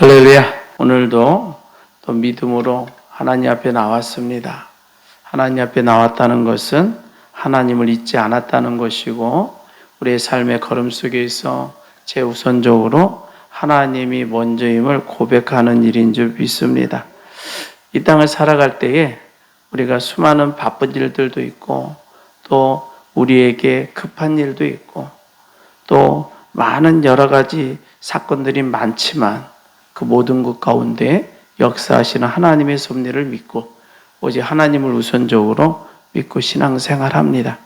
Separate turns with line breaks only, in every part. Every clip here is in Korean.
할렐루야. 오늘도 또 믿음으로 하나님 앞에 나왔습니다. 하나님 앞에 나왔다는 것은 하나님을 잊지 않았다는 것이고, 우리의 삶의 걸음 속에서 제우선적으로 하나님이 먼저임을 고백하는 일인 줄 믿습니다. 이 땅을 살아갈 때에 우리가 수많은 바쁜 일들도 있고, 또 우리에게 급한 일도 있고, 또 많은 여러 가지 사건들이 많지만 그 모든 것 가운데 역사하시는 하나님의 섭리를 믿고 오직 하나님을 우선적으로 믿고 신앙생활합니다.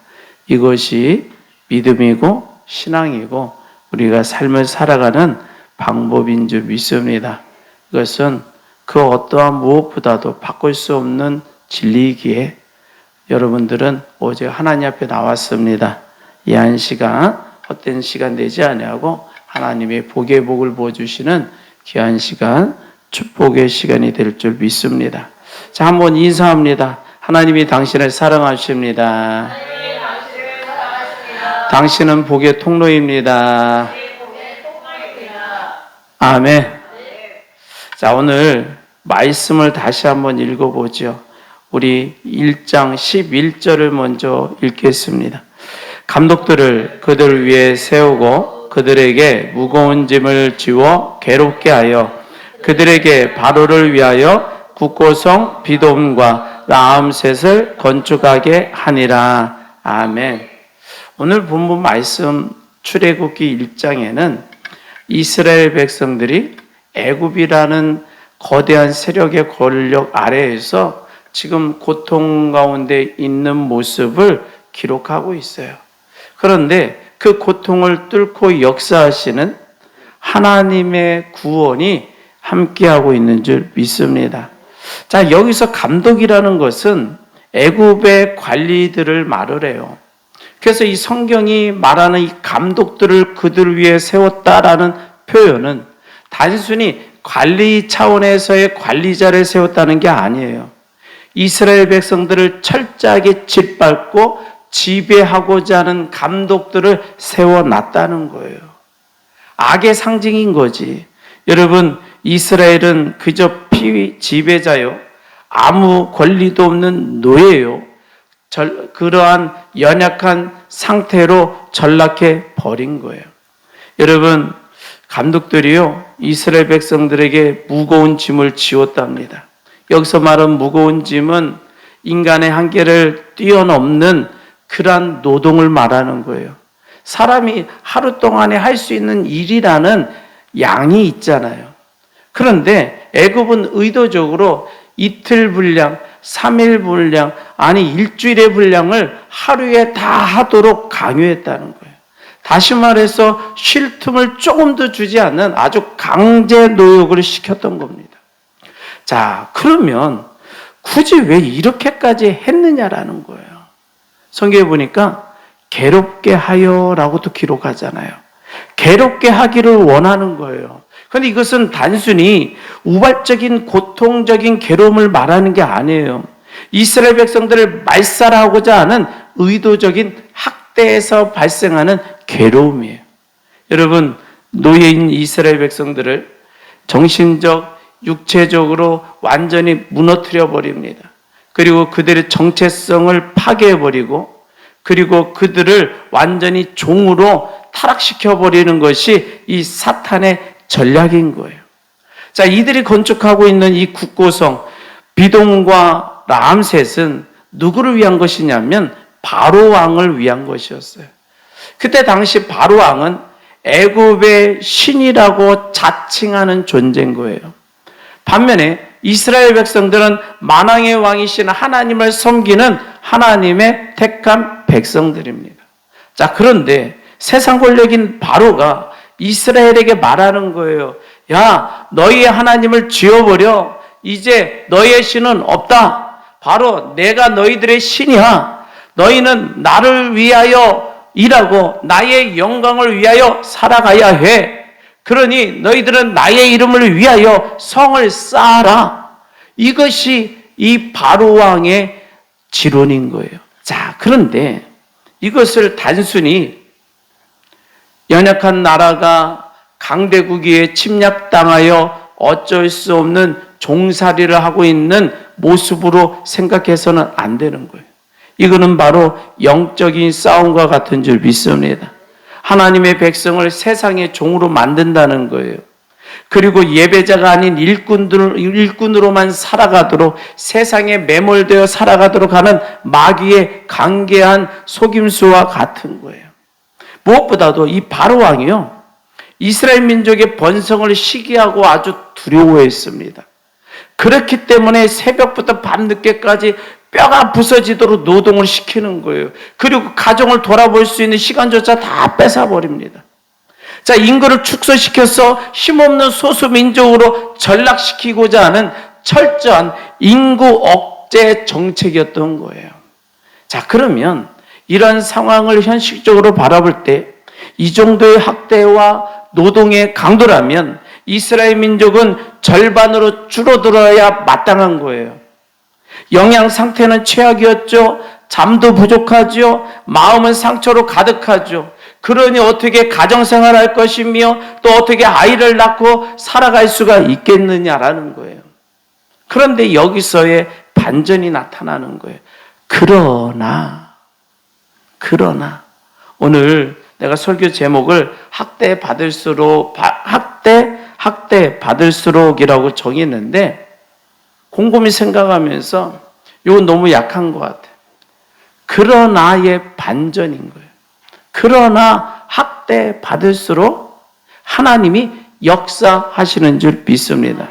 이것이 믿음이고 신앙이고 우리가 삶을 살아가는 방법인 줄 믿습니다. 이것은 그 어떠한 무엇보다도 바꿀 수 없는 진리이기에 여러분들은 오직 하나님 앞에 나왔습니다. 이 한 시간 헛된 시간 되지 아니하고 하나님의 복의 복을 부어주시는 귀한 시간, 축복의 시간이 될 줄 믿습니다. 자, 한번 인사합니다. 하나님이 당신을 사랑하십니다. 당신은 복의 통로입니다. 아멘. 자, 오늘 말씀을 다시 한번 읽어보죠. 우리 1장 11절을 먼저 읽겠습니다. 감독들을 그들 위에 세우고 그들에게 무거운 짐을 지워 괴롭게 하여 그들에게 바로를 위하여 국고성 비돔과 라암셋을 건축하게 하니라. 아멘. 오늘 본문 말씀 출애굽기 1장에는 이스라엘 백성들이 애굽이라는 거대한 세력의 권력 아래에서 지금 고통 가운데 있는 모습을 기록하고 있어요. 그런데 그 고통을 뚫고 역사하시는 하나님의 구원이 함께하고 있는 줄 믿습니다. 자, 여기서 감독이라는 것은 애굽의 관리들을 말을 해요. 그래서 이 성경이 말하는 이 감독들을 그들 위해 세웠다라는 표현은 단순히 관리 차원에서의 관리자를 세웠다는 게 아니에요. 이스라엘 백성들을 철저하게 짓밟고 지배하고자 하는 감독들을 세워놨다는 거예요. 악의 상징인 거지. 여러분, 이스라엘은 그저 지배자요, 아무 권리도 없는 노예요. 그러한 연약한 상태로 전락해 버린 거예요. 여러분, 감독들이요, 이스라엘 백성들에게 무거운 짐을 지웠답니다. 여기서 말하는 무거운 짐은 인간의 한계를 뛰어넘는 그러한 노동을 말하는 거예요. 사람이 하루 동안에 할 수 있는 일이라는 양이 있잖아요. 그런데 애굽은 의도적으로 이틀 분량, 3일 분량, 아니 일주일의 분량을 하루에 다 하도록 강요했다는 거예요. 다시 말해서 쉴 틈을 조금도 주지 않는 아주 강제 노역을 시켰던 겁니다. 자, 그러면 굳이 왜 이렇게까지 했느냐라는 거예요. 성경에 보니까 괴롭게 하여라고도 기록하잖아요. 괴롭게 하기를 원하는 거예요. 그런데 이것은 단순히 우발적인 고통적인 괴로움을 말하는 게 아니에요. 이스라엘 백성들을 말살하고자 하는 의도적인 학대에서 발생하는 괴로움이에요. 여러분, 노예인 이스라엘 백성들을 정신적, 육체적으로 완전히 무너뜨려 버립니다. 그리고 그들의 정체성을 파괴해버리고, 그리고 그들을 완전히 종으로 타락시켜버리는 것이 이 사탄의 전략인 거예요. 자, 이들이 건축하고 있는 이 국고성 비돔과 라암셋은 누구를 위한 것이냐면 바로 왕을 위한 것이었어요. 그때 당시 바로 왕은 애굽의 신이라고 자칭하는 존재인 거예요. 반면에 이스라엘 백성들은 만왕의 왕이신 하나님을 섬기는 하나님의 택한 백성들입니다. 자, 그런데 세상 권력인 바로가 이스라엘에게 말하는 거예요. 야, 너희의 하나님을 지워버려. 이제 너희의 신은 없다. 바로 내가 너희들의 신이야. 너희는 나를 위하여 일하고 나의 영광을 위하여 살아가야 해. 그러니 너희들은 나의 이름을 위하여 성을 쌓아라. 이것이 이 바로 왕의 지론인 거예요. 자, 그런데 이것을 단순히 연약한 나라가 강대국에 침략당하여 어쩔 수 없는 종살이를 하고 있는 모습으로 생각해서는 안 되는 거예요. 이거는 바로 영적인 싸움과 같은 줄 믿습니다. 하나님의 백성을 세상의 종으로 만든다는 거예요. 그리고 예배자가 아닌 일꾼으로만 살아가도록, 세상에 매몰되어 살아가도록 하는 마귀의 강개한 속임수와 같은 거예요. 무엇보다도 이 바로왕이요, 이스라엘 민족의 번성을 시기하고 아주 두려워했습니다. 그렇기 때문에 새벽부터 밤늦게까지 뼈가 부서지도록 노동을 시키는 거예요. 그리고 가정을 돌아볼 수 있는 시간조차 다 뺏어버립니다. 자, 인구를 축소시켜서 힘없는 소수민족으로 전락시키고자 하는 철저한 인구 억제 정책이었던 거예요. 자, 그러면 이런 상황을 현실적으로 바라볼 때 이 정도의 학대와 노동의 강도라면 이스라엘 민족은 절반으로 줄어들어야 마땅한 거예요. 영양 상태는 최악이었죠. 잠도 부족하죠. 마음은 상처로 가득하죠. 그러니 어떻게 가정생활을 할 것이며 또 어떻게 아이를 낳고 살아갈 수가 있겠느냐라는 거예요. 그런데 여기서의 반전이 나타나는 거예요. 그러나 오늘 내가 설교 제목을 학대 받을수록이라고 정했는데 곰곰이 생각하면서 이건 너무 약한 것 같아요. 그러나의 반전인 거예요. 그러나 학대 받을수록 하나님이 역사하시는 줄 믿습니다.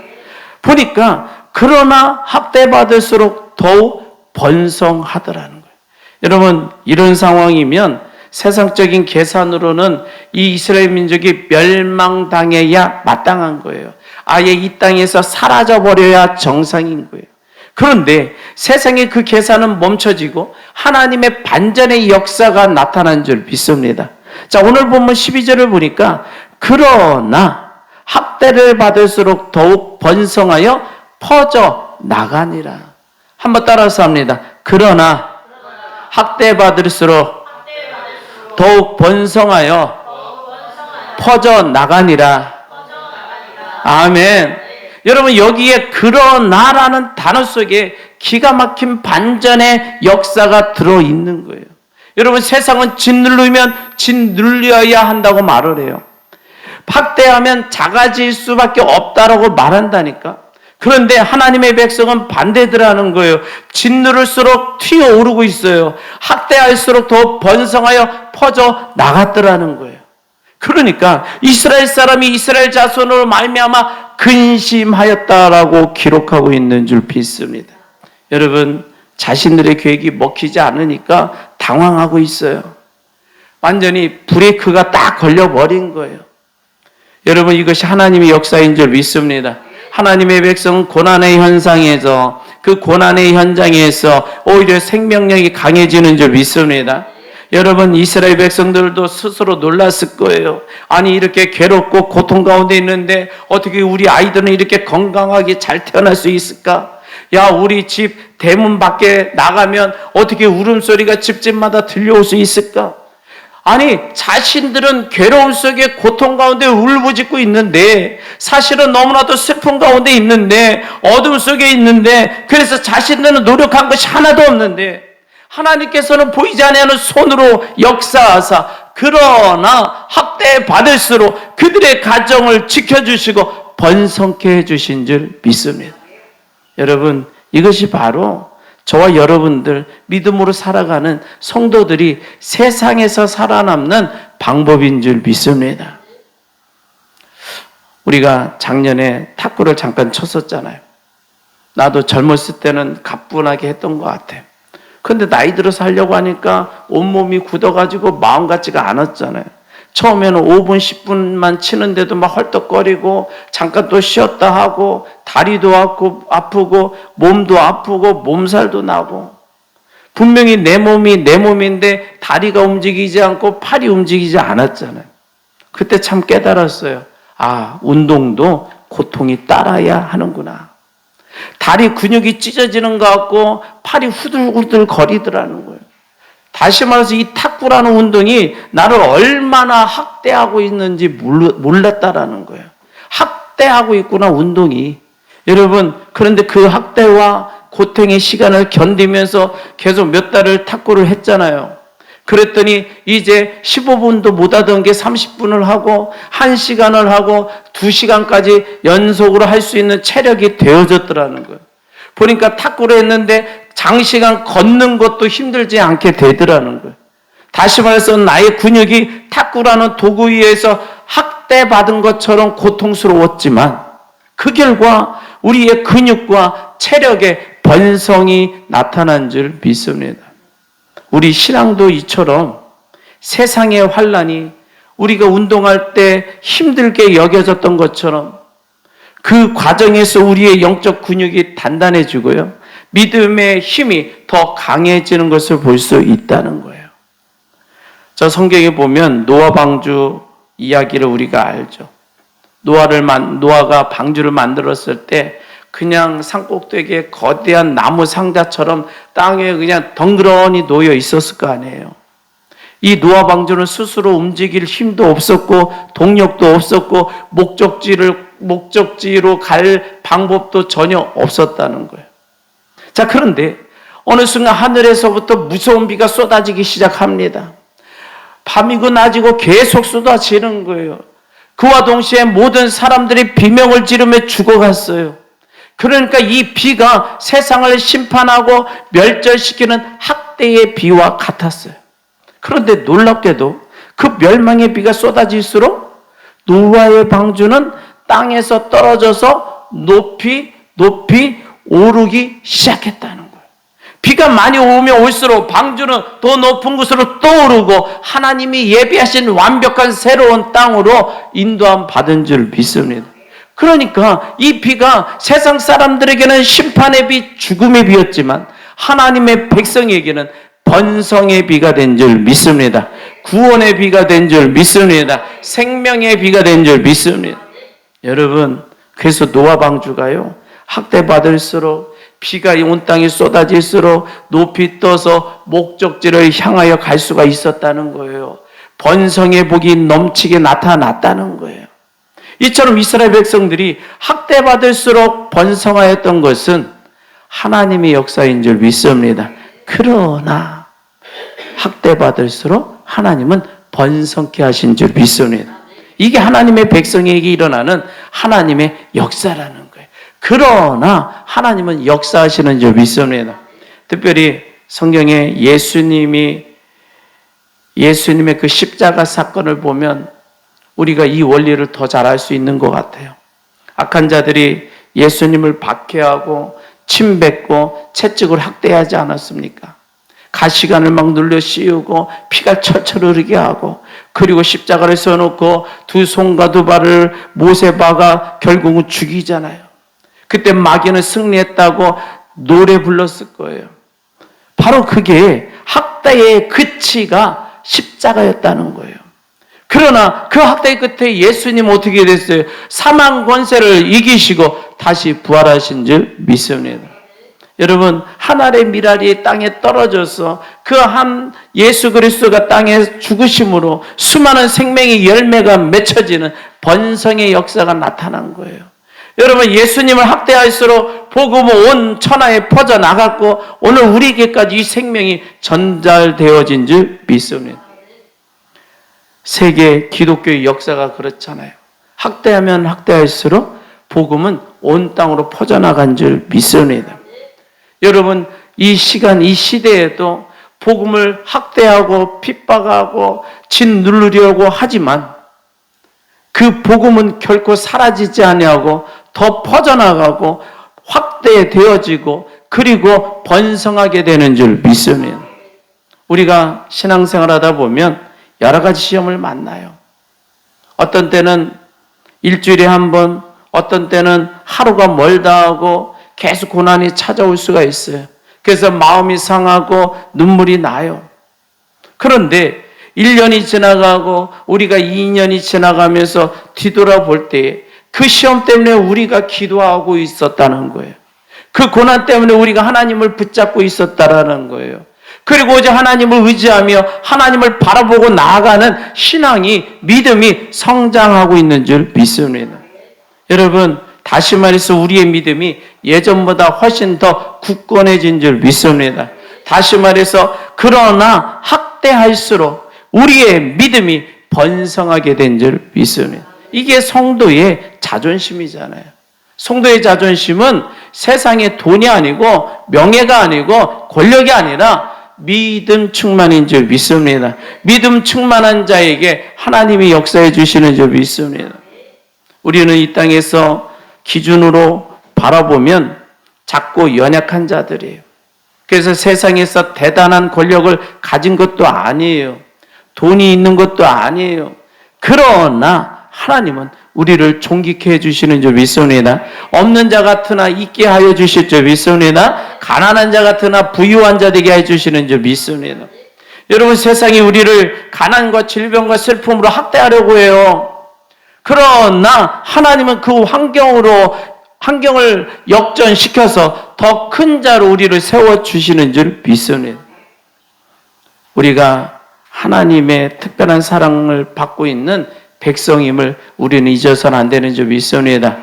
보니까 그러나 학대 받을수록 더욱 번성하더라는 거예요. 여러분, 이런 상황이면 세상적인 계산으로는 이 이스라엘 민족이 멸망당해야 마땅한 거예요. 아예 이 땅에서 사라져버려야 정상인 거예요. 그런데 세상의 그 계산은 멈춰지고 하나님의 반전의 역사가 나타난 줄 믿습니다. 자, 오늘 본문 12절을 보니까 그러나 학대를 받을수록 더욱 번성하여 퍼져 나가니라. 한번 따라서 합니다. 그러나 학대 받을수록 더욱 번성하여 퍼져 나가니라. 아멘. 여러분, 여기에 그러나라는 단어 속에 기가 막힌 반전의 역사가 들어있는 거예요. 여러분, 세상은 짓누르면 짓눌려야 한다고 말을 해요. 학대하면 작아질 수밖에 없다라고 말한다니까. 그런데 하나님의 백성은 반대더라는 거예요. 짓누를수록 튀어오르고 있어요. 학대할수록 더 번성하여 퍼져 나갔더라는 거예요. 그러니까 이스라엘 사람이 이스라엘 자손으로 말미암아 근심하였다라고 기록하고 있는 줄 믿습니다. 여러분, 자신들의 계획이 먹히지 않으니까 당황하고 있어요. 완전히 브레이크가 딱 걸려버린 거예요. 여러분, 이것이 하나님의 역사인 줄 믿습니다. 하나님의 백성은 고난의 현상에서, 그 고난의 현장에서 오히려 생명력이 강해지는 줄 믿습니다. 여러분, 이스라엘 백성들도 스스로 놀랐을 거예요. 아니, 이렇게 괴롭고 고통 가운데 있는데 어떻게 우리 아이들은 이렇게 건강하게 잘 태어날 수 있을까? 야, 우리 집 대문 밖에 나가면 어떻게 울음소리가 집집마다 들려올 수 있을까? 아니, 자신들은 괴로움 속에 고통 가운데 울부짖고 있는데, 사실은 너무나도 슬픔 가운데 있는데, 어둠 속에 있는데, 그래서 자신들은 노력한 것이 하나도 없는데 하나님께서는 보이지 않는 손으로 역사하사 그러나 학대 받을수록 그들의 가정을 지켜주시고 번성케 해주신 줄 믿습니다. 여러분, 이것이 바로 저와 여러분들 믿음으로 살아가는 성도들이 세상에서 살아남는 방법인 줄 믿습니다. 우리가 작년에 탁구를 잠깐 쳤었잖아요. 나도 젊었을 때는 가뿐하게 했던 것 같아. 근데 나이 들어서 하려고 하니까 온몸이 굳어가지고 마음 같지가 않았잖아요. 처음에는 5분, 10분만 치는데도 막 헐떡거리고 잠깐 또 쉬었다 하고 다리도 아프고 몸도 아프고 몸살도 나고, 분명히 내 몸이 내 몸인데 다리가 움직이지 않고 팔이 움직이지 않았잖아요. 그때 참 깨달았어요. 아, 운동도 고통이 따라야 하는구나. 다리 근육이 찢어지는 것 같고 팔이 후들후들 거리더라는 거예요. 다시 말해서 이 탁구라는 운동이 나를 얼마나 학대하고 있는지 몰랐다라는 거예요. 학대하고 있구나, 운동이. 여러분, 그런데 그 학대와 고통의 시간을 견디면서 계속 몇 달을 탁구를 했잖아요. 그랬더니 이제 15분도 못 하던 게 30분을 하고 1시간을 하고 2시간까지 연속으로 할 수 있는 체력이 되어졌더라는 거예요. 보니까 탁구를 했는데 장시간 걷는 것도 힘들지 않게 되더라는 거예요. 다시 말해서 나의 근육이 탁구라는 도구 위에서 학대받은 것처럼 고통스러웠지만 그 결과 우리의 근육과 체력의 번성이 나타난 줄 믿습니다. 우리 신앙도 이처럼 세상의 환난이 우리가 운동할 때 힘들게 여겨졌던 것처럼 그 과정에서 우리의 영적 근육이 단단해지고요. 믿음의 힘이 더 강해지는 것을 볼 수 있다는 거예요. 저 성경에 보면 노아 방주 이야기를 우리가 알죠. 노아가 방주를 만들었을 때 그냥 산꼭대기에 거대한 나무 상자처럼 땅에 그냥 덩그러니 놓여 있었을 거 아니에요. 이 노아 방주는 스스로 움직일 힘도 없었고 동력도 없었고 목적지로 갈 방법도 전혀 없었다는 거예요. 자, 그런데 어느 순간 하늘에서부터 무서운 비가 쏟아지기 시작합니다. 밤이고 낮이고 계속 쏟아지는 거예요. 그와 동시에 모든 사람들이 비명을 지르며 죽어갔어요. 그러니까 이 비가 세상을 심판하고 멸절시키는 학대의 비와 같았어요. 그런데 놀랍게도 그 멸망의 비가 쏟아질수록 노아의 방주는 땅에서 떨어져서 높이 오르기 시작했다는 거예요. 비가 많이 오면 올수록 방주는 더 높은 곳으로 떠오르고 하나님이 예비하신 완벽한 새로운 땅으로 인도함 받은 줄 믿습니다. 그러니까 이 비가 세상 사람들에게는 심판의 비, 죽음의 비였지만 하나님의 백성에게는 번성의 비가 된 줄 믿습니다. 구원의 비가 된 줄 믿습니다. 생명의 비가 된 줄 믿습니다. 여러분, 그래서 노아 방주가요, 학대받을수록 비가 온 땅에 쏟아질수록 높이 떠서 목적지를 향하여 갈 수가 있었다는 거예요. 번성의 복이 넘치게 나타났다는 거예요. 이처럼 이스라엘 백성들이 학대받을수록 번성하였던 것은 하나님의 역사인 줄 믿습니다. 그러나 학대받을수록 하나님은 번성케 하신 줄 믿습니다. 이게 하나님의 백성에게 일어나는 하나님의 역사라는 거예요. 그러나 하나님은 역사하시는 줄 믿습니다. 특별히 성경에 예수님의 그 십자가 사건을 보면 우리가 이 원리를 더 잘 알 수 있는 것 같아요. 악한 자들이 예수님을 박해하고 침뱉고 채찍을 학대하지 않았습니까? 가시관을 막 눌러 씌우고 피가 철철 흐르게 하고, 그리고 십자가를 써놓고 두 손과 두 발을 못에 박아 결국은 죽이잖아요. 그때 마귀는 승리했다고 노래 불렀을 거예요. 바로 그게 학대의 끝이가 십자가였다는 거예요. 그러나 그 학대의 끝에 예수님 어떻게 됐어요? 사망 권세를 이기시고 다시 부활하신 줄 믿습니다. 여러분, 하늘의 미랄이 땅에 떨어져서 그 한 예수 그리스도가 땅에 죽으심으로 수많은 생명의 열매가 맺혀지는 번성의 역사가 나타난 거예요. 여러분, 예수님을 학대할수록 복음은 온 천하에 퍼져나갔고 오늘 우리에게까지 이 생명이 전달되어진 줄 믿습니다. 세계 기독교의 역사가 그렇잖아요. 학대하면 학대할수록 복음은 온 땅으로 퍼져나간 줄 믿습니다. 여러분, 이 시간, 이 시대에도 복음을 학대하고 핍박하고 짓누르려고 하지만 그 복음은 결코 사라지지 아니하고 더 퍼져나가고 확대되어지고 그리고 번성하게 되는 줄 믿습니다. 우리가 신앙생활하다 보면 여러 가지 시험을 만나요. 어떤 때는 일주일에 한 번, 어떤 때는 하루가 멀다 하고 계속 고난이 찾아올 수가 있어요. 그래서 마음이 상하고 눈물이 나요. 그런데 1년이 지나가고 우리가 2년이 지나가면서 뒤돌아볼 때 그 시험 때문에 우리가 기도하고 있었다는 거예요. 그 고난 때문에 우리가 하나님을 붙잡고 있었다라는 거예요. 그리고 이제 하나님을 의지하며 하나님을 바라보고 나아가는 신앙이, 믿음이 성장하고 있는 줄 믿습니다. 여러분, 다시 말해서 우리의 믿음이 예전보다 훨씬 더 굳건해진 줄 믿습니다. 다시 말해서 그러나 학대할수록 우리의 믿음이 번성하게 된 줄 믿습니다. 이게 성도의 자존심이잖아요. 성도의 자존심은 세상의 돈이 아니고 명예가 아니고 권력이 아니라 믿음 충만인 줄 믿습니다. 믿음 충만한 자에게 하나님이 역사해 주시는 줄 믿습니다. 우리는 이 땅에서 기준으로 바라보면 작고 연약한 자들이에요. 그래서 세상에서 대단한 권력을 가진 것도 아니에요. 돈이 있는 것도 아니에요. 그러나 하나님은 우리를 존귀케 해주시는 줄 믿습니다. 없는 자 같으나 있게 하여 주실 줄 믿습니다. 가난한 자 같으나 부유한 자 되게 해주시는 줄 믿습니다. 여러분, 세상이 우리를 가난과 질병과 슬픔으로 학대하려고 해요. 그러나 하나님은 그 환경을 역전시켜서 더 큰 자로 우리를 세워주시는 줄 믿습니다. 우리가 하나님의 특별한 사랑을 받고 있는 백성임을 우리는 잊어서는 안 되는 줄 믿습니다.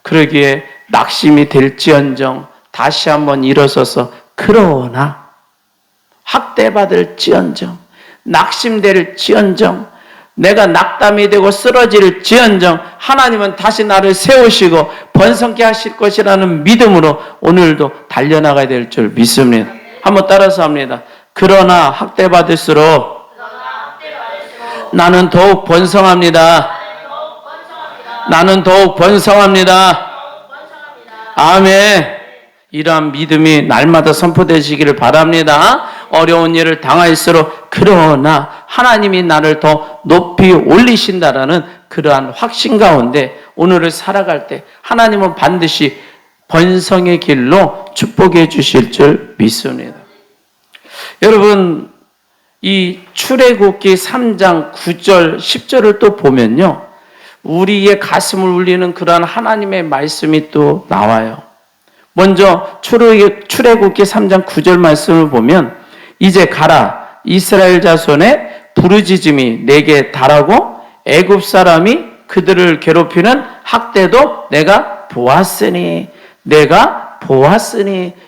그러기에 낙심이 될지언정 다시 한번 일어서서 그러나 학대받을지언정 낙심될지언정 내가 낙담이 되고 쓰러질지언정 하나님은 다시 나를 세우시고 번성케 하실 것이라는 믿음으로 오늘도 달려나가야 될 줄 믿습니다. 한번 따라서 합니다. 그러나 학대받을수록 나는 더욱 번성합니다. 나는 더욱 번성합니다. 아멘. 이러한 믿음이 날마다 선포되시기를 바랍니다. 어려운 일을 당할수록 그러나 하나님이 나를 더 높이 올리신다라는 그러한 확신 가운데 오늘을 살아갈 때 하나님은 반드시 번성의 길로 축복해 주실 줄 믿습니다. 여러분, 이 출애굽기 3장 9절 10절을 또 보면요, 우리의 가슴을 울리는 그러한 하나님의 말씀이 또 나와요. 먼저 출애굽기 3장 9절 말씀을 보면 이제 가라 이스라엘 자손의 부르짖음이 내게 달하고 애굽 사람이 그들을 괴롭히는 학대도 내가 보았으니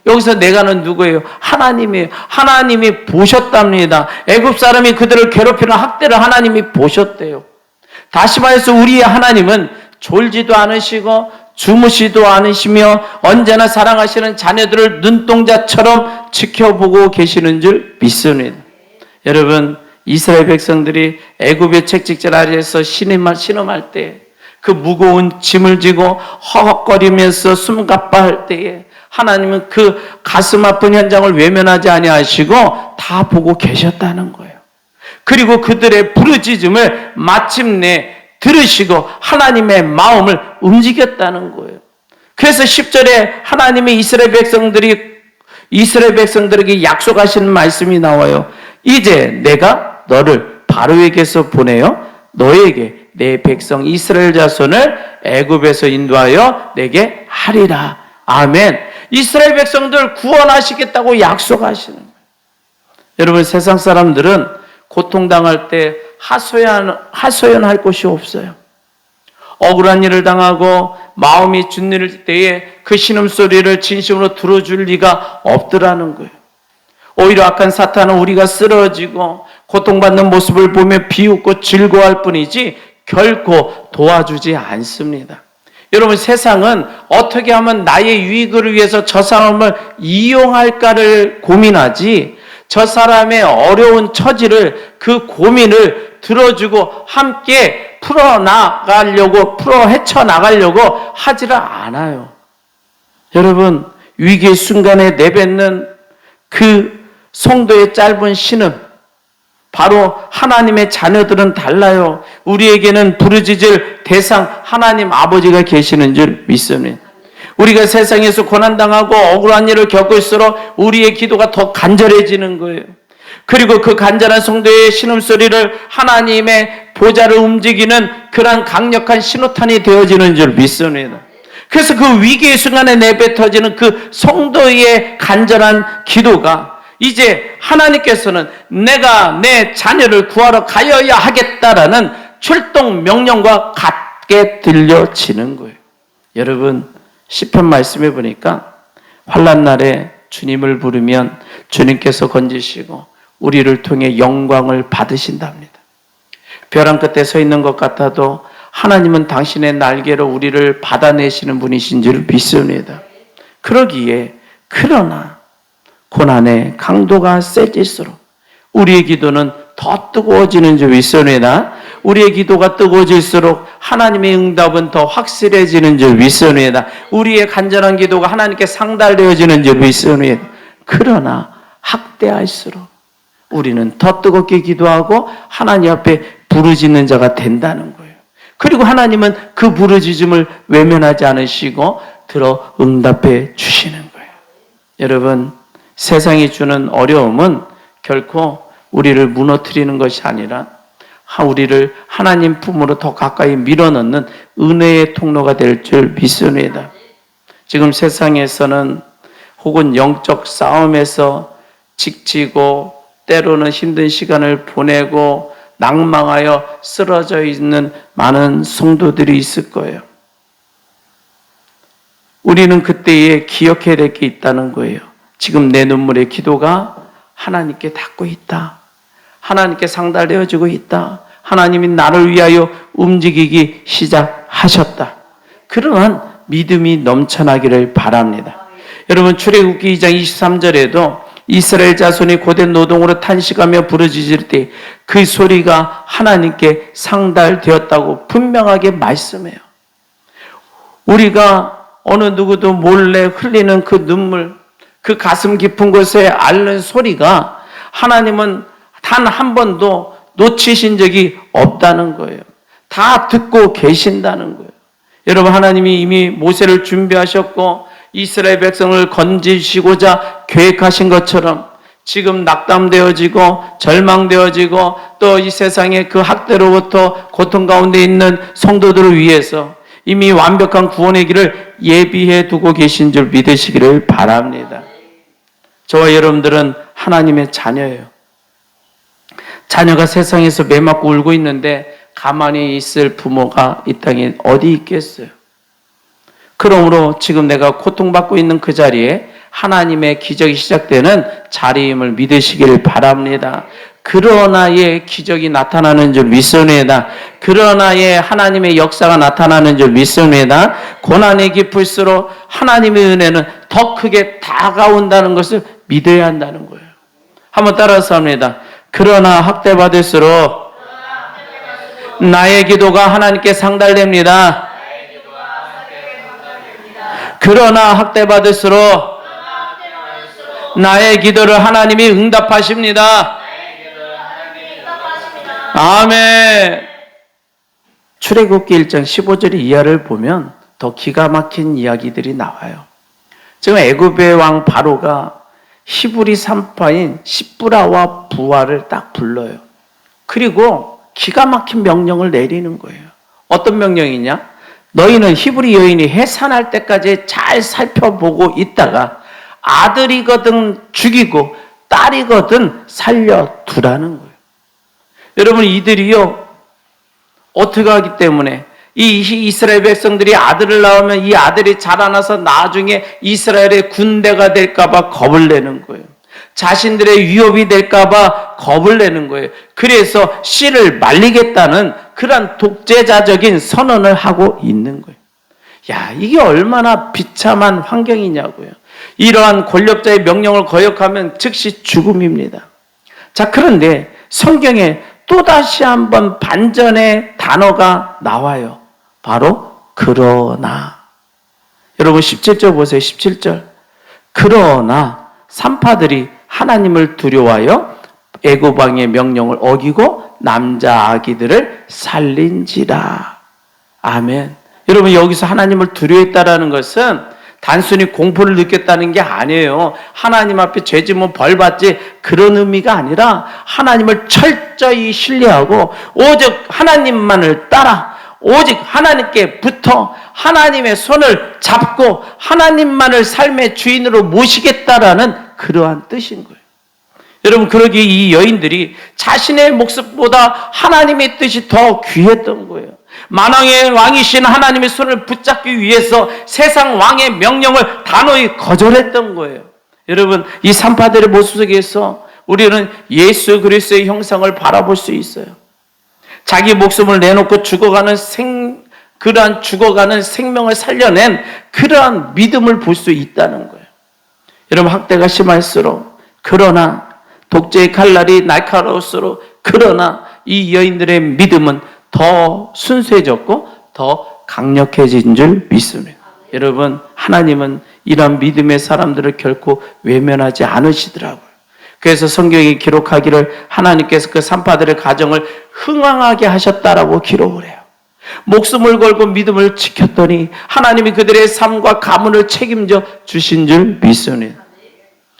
여기서 내가는 누구예요? 하나님이에요. 하나님이 보셨답니다. 애굽 사람이 그들을 괴롭히는 학대를 하나님이 보셨대요. 다시 말해서 우리의 하나님은 졸지도 않으시고 주무시도 않으시며 언제나 사랑하시는 자녀들을 눈동자처럼 지켜보고 계시는 줄 믿습니다. 여러분, 이스라엘 백성들이 애굽의 채찍질 아래에서 신음할 때 그 무거운 짐을 지고 허헉거리면서 숨가빠할 때에 하나님은 그 가슴 아픈 현장을 외면하지 아니하시고 다 보고 계셨다는 거예요. 그리고 그들의 부르짖음을 마침내 들으시고 하나님의 마음을 움직였다는 거예요. 그래서 10절에 하나님의 이스라엘 백성들에게 약속하시는 말씀이 나와요. 이제 내가 너를 바로에게서 보내어 너에게 내 백성 이스라엘 자손을 애굽에서 인도하여 내게 하리라. 아멘. 이스라엘 백성들 구원하시겠다고 약속하시는 거예요. 여러분, 세상 사람들은 고통당할 때 하소연할 곳이 없어요. 억울한 일을 당하고 마음이 준일 때에 그 신음소리를 진심으로 들어줄 리가 없더라는 거예요. 오히려 악한 사탄은 우리가 쓰러지고 고통받는 모습을 보며 비웃고 즐거워할 뿐이지 결코 도와주지 않습니다. 여러분, 세상은 어떻게 하면 나의 유익을 위해서 저 사람을 이용할까를 고민하지 저 사람의 어려운 처지를 그 고민을 들어주고 함께 헤쳐나가려고 하지를 않아요. 여러분, 위기의 순간에 내뱉는 그 성도의 짧은 신음, 바로 하나님의 자녀들은 달라요. 우리에게는 부르짖을 대상 하나님 아버지가 계시는 줄 믿습니다. 우리가 세상에서 고난당하고 억울한 일을 겪을수록 우리의 기도가 더 간절해지는 거예요. 그리고 그 간절한 성도의 신음소리를 하나님의 보좌를 움직이는 그러한 강력한 신호탄이 되어지는 줄 믿습니다. 그래서 그 위기의 순간에 내뱉어지는 그 성도의 간절한 기도가 이제 하나님께서는 내가 내 자녀를 구하러 가여야 하겠다라는 출동 명령과 같게 들려지는 거예요. 여러분 시편 말씀해 보니까 환난 날에 주님을 부르면 주님께서 건지시고 우리를 통해 영광을 받으신답니다. 벼랑 끝에 서 있는 것 같아도 하나님은 당신의 날개로 우리를 받아내시는 분이신 줄 믿습니다. 그러기에 그러나 고난의 강도가 세질수록 우리의 기도는 더 뜨거워지는 줄 믿습니다. 우리의 기도가 뜨거워질수록 하나님의 응답은 더 확실해지는 줄 믿습니다. 우리의 간절한 기도가 하나님께 상달되어지는 줄 믿습니다. 그러나 학대할수록 우리는 더 뜨겁게 기도하고 하나님 앞에 부르짖는 자가 된다는 거예요. 그리고 하나님은 그 부르짖음을 외면하지 않으시고 들어 응답해 주시는 거예요. 여러분, 세상이 주는 어려움은 결코 우리를 무너뜨리는 것이 아니라 우리를 하나님 품으로 더 가까이 밀어넣는 은혜의 통로가 될 줄 믿습니다. 지금 세상에서는 혹은 영적 싸움에서 지치고 때로는 힘든 시간을 보내고 낭망하여 쓰러져 있는 많은 성도들이 있을 거예요. 우리는 그때에 기억해야 될 게 있다는 거예요. 지금 내 눈물의 기도가 하나님께 닿고 있다. 하나님께 상달되어지고 있다. 하나님이 나를 위하여 움직이기 시작하셨다. 그러한 믿음이 넘쳐나기를 바랍니다. 여러분, 출애굽기 2장 23절에도 이스라엘 자손이 고된 노동으로 탄식하며 부르짖을 때 그 소리가 하나님께 상달되었다고 분명하게 말씀해요. 우리가 어느 누구도 몰래 흘리는 그 눈물, 그 가슴 깊은 곳에 앓는 소리가 하나님은 단 한 번도 놓치신 적이 없다는 거예요. 다 듣고 계신다는 거예요. 여러분, 하나님이 이미 모세를 준비하셨고 이스라엘 백성을 건지시고자 계획하신 것처럼 지금 낙담되어지고 절망되어지고 또 이 세상의 그 학대로부터 고통 가운데 있는 성도들을 위해서 이미 완벽한 구원의 길을 예비해 두고 계신 줄 믿으시기를 바랍니다. 저와 여러분들은 하나님의 자녀예요. 자녀가 세상에서 매맞고 울고 있는데 가만히 있을 부모가 이 땅에 어디 있겠어요? 그러므로 지금 내가 고통받고 있는 그 자리에 하나님의 기적이 시작되는 자리임을 믿으시기를 바랍니다. 그러나의 기적이 나타나는 줄 믿습니다. 그러나의 하나님의 역사가 나타나는 줄 믿습니다. 고난이 깊을수록 하나님의 은혜는 더 크게 다가온다는 것을 믿어야 한다는 거예요. 한번 따라서 합니다. 그러나 학대받을수록 나의 기도가 하나님께 상달됩니다. 그러나 학대받을수록 나의 기도를 하나님이 응답하십니다. 아멘. 출애굽기 1장 15절 이하를 보면 더 기가 막힌 이야기들이 나와요. 지금 애굽의 왕 바로가 히브리 산파인 시브라와 부하를 딱 불러요. 그리고 기가 막힌 명령을 내리는 거예요. 어떤 명령이냐? 너희는 히브리 여인이 해산할 때까지 잘 살펴보고 있다가 아들이거든 죽이고 딸이거든 살려두라는 거예요. 여러분, 이들이요 어떻게 하기 때문에 이 이스라엘 백성들이 아들을 낳으면 이 아들이 자라나서 나중에 이스라엘의 군대가 될까봐 겁을 내는 거예요. 자신들의 위협이 될까봐 겁을 내는 거예요. 그래서 씨를 말리겠다는 그런 독재자적인 선언을 하고 있는 거예요. 야, 이게 얼마나 비참한 환경이냐고요. 이러한 권력자의 명령을 거역하면 즉시 죽음입니다. 자, 그런데 성경에 또다시 한번 반전의 단어가 나와요. 바로 그러나. 여러분 17절 보세요. 17절. 그러나 산파들이 하나님을 두려워하여 애굽 왕의 명령을 어기고 남자 아기들을 살린지라. 아멘. 여러분, 여기서 하나님을 두려워했다라는 것은 단순히 공포를 느꼈다는 게 아니에요. 하나님 앞에 죄지면 벌 받지 그런 의미가 아니라 하나님을 철저히 신뢰하고 오직 하나님만을 따라 오직 하나님께 붙어 하나님의 손을 잡고 하나님만을 삶의 주인으로 모시겠다라는 그러한 뜻인 거예요. 여러분, 그러기에 이 여인들이 자신의 목숨보다 하나님의 뜻이 더 귀했던 거예요. 만왕의 왕이신 하나님의 손을 붙잡기 위해서 세상 왕의 명령을 단호히 거절했던 거예요. 여러분, 이 산파들의 모습 속에서 우리는 예수 그리스도의 형상을 바라볼 수 있어요. 자기 목숨을 내놓고 그러한 죽어가는 생명을 살려낸 그러한 믿음을 볼 수 있다는 거예요. 여러분, 학대가 심할수록, 그러나 독재의 칼날이 날카로울수록, 그러나 이 여인들의 믿음은 더 순수해졌고 더 강력해진 줄 믿습니다. 여러분, 하나님은 이런 믿음의 사람들을 결코 외면하지 않으시더라고요. 그래서 성경이 기록하기를 하나님께서 그 산파들의 가정을 흥왕하게 하셨다라고 기록을 해요. 목숨을 걸고 믿음을 지켰더니 하나님이 그들의 삶과 가문을 책임져 주신 줄 믿습니다.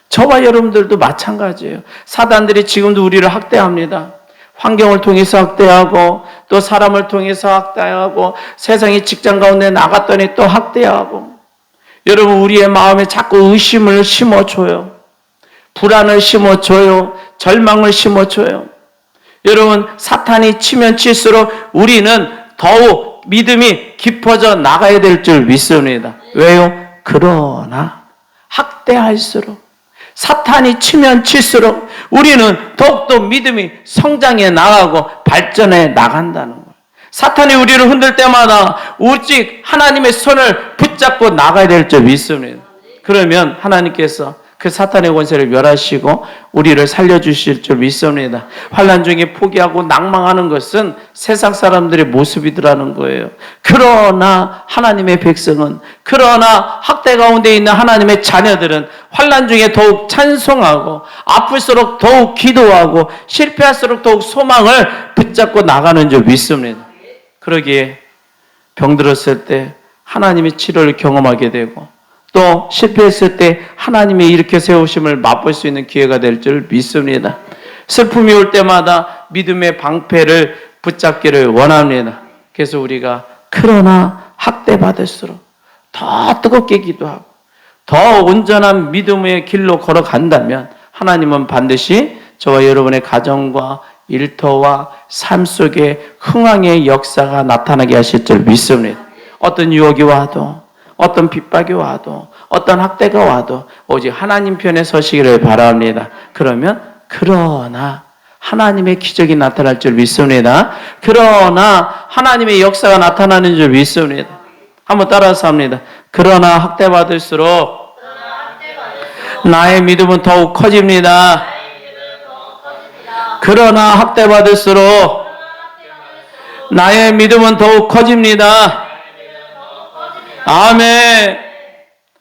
저와 여러분들도 마찬가지예요. 사단들이 지금도 우리를 학대합니다. 환경을 통해서 학대하고, 또 사람을 통해서 학대하고, 세상의 직장 가운데 나갔더니 또 학대하고, 여러분, 우리의 마음에 자꾸 의심을 심어줘요. 불안을 심어줘요. 절망을 심어줘요. 여러분, 사탄이 치면 칠수록 우리는 더욱 믿음이 깊어져 나가야 될 줄 믿습니다. 왜요? 그러나 학대할수록, 사탄이 치면 칠수록 우리는 더욱더 믿음이 성장해 나가고 발전해 나간다는 거예요. 사탄이 우리를 흔들 때마다 오직 하나님의 손을 붙잡고 나가야 될 줄 믿습니다. 그러면 하나님께서 그 사탄의 권세를 멸하시고 우리를 살려주실 줄 믿습니다. 환난 중에 포기하고 낭망하는 것은 세상 사람들의 모습이더라는 거예요. 그러나 하나님의 백성은, 그러나 학대 가운데 있는 하나님의 자녀들은 환난 중에 더욱 찬송하고, 아플수록 더욱 기도하고, 실패할수록 더욱 소망을 붙잡고 나가는 줄 믿습니다. 그러기에 병들었을 때 하나님의 치료를 경험하게 되고, 또 실패했을 때 하나님의 일으켜 세우심을 맛볼 수 있는 기회가 될 줄 믿습니다. 슬픔이 올 때마다 믿음의 방패를 붙잡기를 원합니다. 그래서 우리가 그러나 학대받을수록 더 뜨겁게 기도하고 더 온전한 믿음의 길로 걸어간다면 하나님은 반드시 저와 여러분의 가정과 일터와 삶 속에 흥왕의 역사가 나타나게 하실 줄 믿습니다. 어떤 유혹이 와도, 어떤 핍박이 와도, 어떤 학대가 와도 오직 하나님 편에 서시기를 바랍니다. 그러나 하나님의 기적이 나타날 줄 믿습니다. 그러나 하나님의 역사가 나타나는 줄 믿습니다. 한번 따라서 합니다. 그러나 학대받을수록 나의 믿음은 더욱 커집니다. 그러나 학대받을수록 나의 믿음은 더욱 커집니다. 아멘.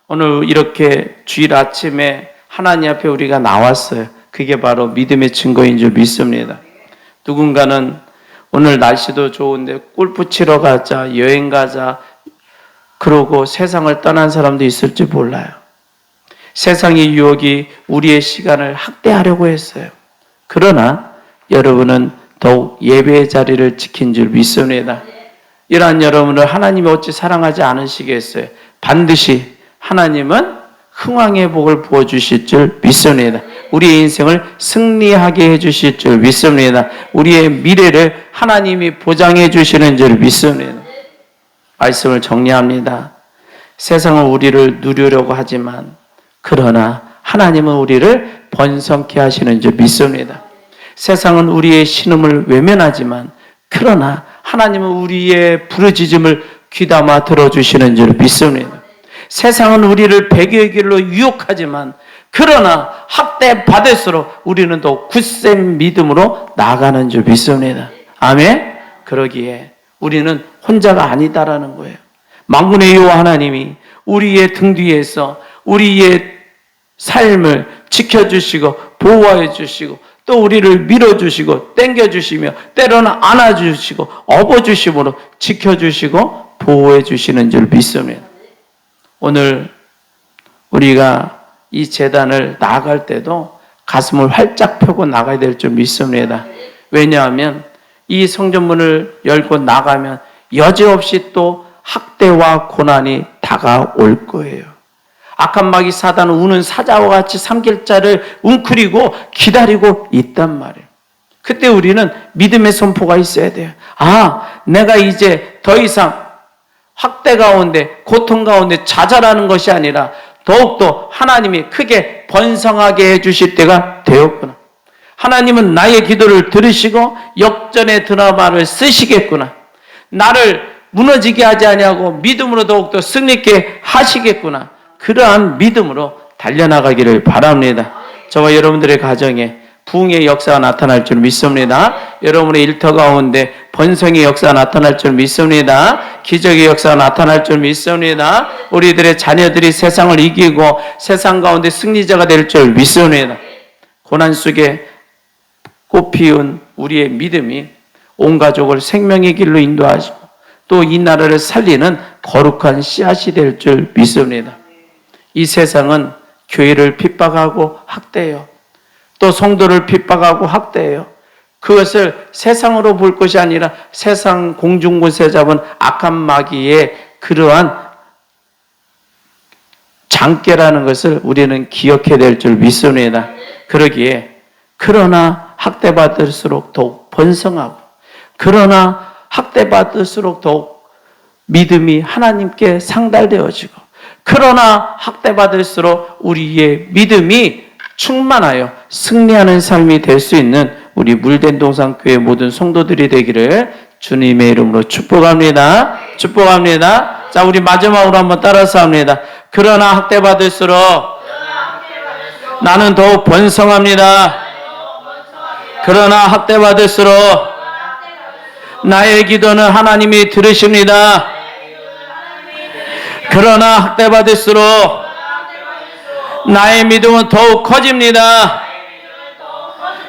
오늘 이렇게 주일 아침에 하나님 앞에 우리가 나왔어요. 그게 바로 믿음의 증거인 줄 믿습니다. 누군가는 오늘 날씨도 좋은데 골프 치러 가자, 여행 가자, 그러고 세상을 떠난 사람도 있을지 몰라요. 세상의 유혹이 우리의 시간을 학대하려고 했어요. 그러나 여러분은 더욱 예배의 자리를 지킨 줄 믿습니다. 이러한 여러분을 하나님이 어찌 사랑하지 않으시겠어요? 반드시 하나님은 흥왕의 복을 부어주실 줄 믿습니다. 우리의 인생을 승리하게 해주실 줄 믿습니다. 우리의 미래를 하나님이 보장해 주시는 줄 믿습니다. 말씀을 정리합니다. 세상은 우리를 누리려고 하지만 그러나 하나님은 우리를 번성케 하시는 줄 믿습니다. 세상은 우리의 신음을 외면하지만 그러나 하나님은 우리의 부르짖음을 귀담아 들어주시는 줄 믿습니다. 세상은 우리를 배교의 길로 유혹하지만 그러나 학대받을수록 우리는 더 굳센 믿음으로 나아가는 줄 믿습니다. 아멘. 그러기에 우리는 혼자가 아니다라는 거예요. 만군의 여호와 하나님이 우리의 등 뒤에서 우리의 삶을 지켜주시고 보호해 주시고 또 우리를 밀어주시고 땡겨주시며 때로는 안아주시고 업어주심으로 지켜주시고 보호해 주시는 줄 믿습니다. 오늘 우리가 이 제단을 나아갈 때도 가슴을 활짝 펴고 나가야 될 줄 믿습니다. 왜냐하면 이 성전문을 열고 나가면 여지없이 또 학대와 고난이 다가올 거예요. 악한 마귀 사단은 우는 사자와 같이 삼킬 자를 웅크리고 기다리고 있단 말이에요. 그때 우리는 믿음의 선포가 있어야 돼요. 내가 이제 더 이상 학대 가운데, 고통 가운데 좌절하는 것이 아니라 더욱더 하나님이 크게 번성하게 해주실 때가 되었구나. 하나님은 나의 기도를 들으시고 역전의 드라마를 쓰시겠구나. 나를 무너지게 하지 아니하고 믿음으로 더욱더 승리있게 하시겠구나. 그러한 믿음으로 달려나가기를 바랍니다. 저와 여러분들의 가정에 부흥의 역사가 나타날 줄 믿습니다. 여러분의 일터 가운데 번성의 역사가 나타날 줄 믿습니다. 기적의 역사가 나타날 줄 믿습니다. 우리들의 자녀들이 세상을 이기고 세상 가운데 승리자가 될 줄 믿습니다. 고난 속에 꽃피운 우리의 믿음이 온 가족을 생명의 길로 인도하시고 또 이 나라를 살리는 거룩한 씨앗이 될 줄 믿습니다. 이 세상은 교회를 핍박하고 학대해요. 또 성도를 핍박하고 학대해요. 그것을 세상으로 볼 것이 아니라 세상 공중곳에 잡은 악한 마귀의 그러한 장깨라는 것을 우리는 기억해야 될 줄 믿습니다. 그러기에 그러나 학대받을수록 더욱 번성하고 그러나 학대받을수록 더욱 믿음이 하나님께 상달되어지고 그러나 학대받을수록 우리의 믿음이 충만하여 승리하는 삶이 될 수 있는 우리 물된 동산교회 모든 성도들이 되기를 주님의 이름으로 축복합니다. 축복합니다. 자, 우리 마지막으로 한번 따라서 합니다. 그러나 학대받을수록 나는 더욱 번성합니다. 그러나 학대받을수록 나의 기도는 하나님이 들으십니다. 그러나 학대받을수록 나의 믿음은 더욱 커집니다.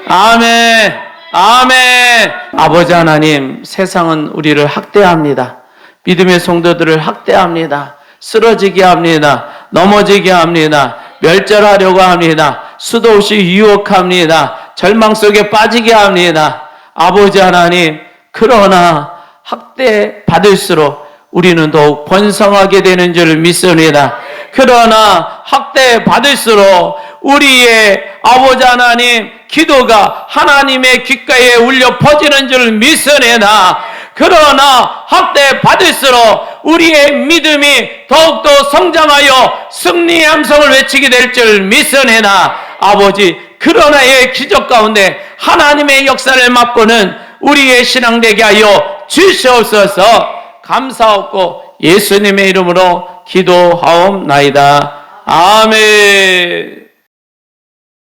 아멘. 아멘. 아버지 하나님, 세상은 우리를 학대합니다. 믿음의 성도들을 학대합니다. 쓰러지게 합니다. 넘어지게 합니다. 멸절하려고 합니다. 수도 없이 유혹합니다. 절망 속에 빠지게 합니다. 아버지 하나님, 그러나 학대받을수록 우리는 더욱 번성하게 되는 줄 믿습니다. 그러나 학대받을수록 우리의 아버지 하나님 기도가 하나님의 귓가에 울려 퍼지는 줄 믿습니다. 그러나 학대받을수록 우리의 믿음이 더욱더 성장하여 승리의 함성을 외치게 될 줄 믿습니다. 아버지, 그러나의 기적 가운데 하나님의 역사를 맛보는 우리의 신앙 되게 하여 주시옵소서. 감사하고 예수님의 이름으로 기도하옵나이다. 아멘.